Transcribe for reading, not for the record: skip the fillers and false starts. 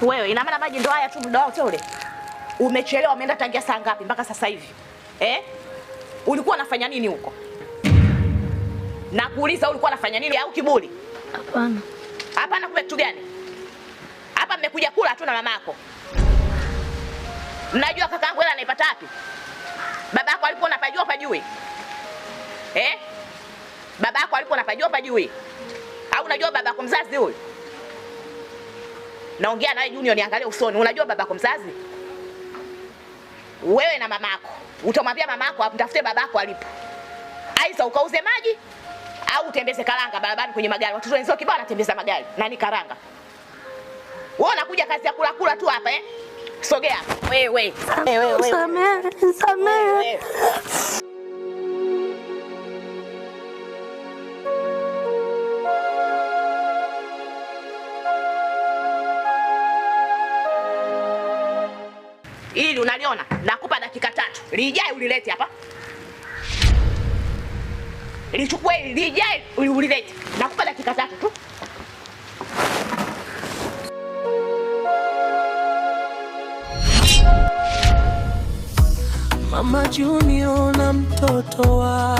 Wewe ina maana maji ndo haya tu muda wote ule? Umechelewa, umeenda tangia saa ngapi mpaka sasa hivi? Ulikuwa unafanya nini huko? Nakuuliza ulikuwa unafanya nini au kiburi? Hapana. Hapana kumbe kitu gani? Hapa mmekuja kula tu na mamako. Mnajua kakaangu hela anaipata wapi? Babako alikuwa anapajua pajui? Babako alikuwa anapajua pajui? Au unajua babako mzazi huyu? Naongea nawe Junior, niangalie usoni. Unajua babako mzazi? Wewe na mamako. Utamwambia mamako amtafute babako alipo. Aisa ukauze maji au utembeze karanga barabarani kwenye magari. Watoto wenzao kibao wanatembeza magari. Nani karanga? Wewe unakuja kazi ya kula kula tu hapa Sogea. Wewe. Samehe. Ili unaliona, nakupa dakika 3. Lijae ulilete hapa. Lichukue lijae ulilete. Nakupa dakika 3 tu. Mama Junior na mtoto wa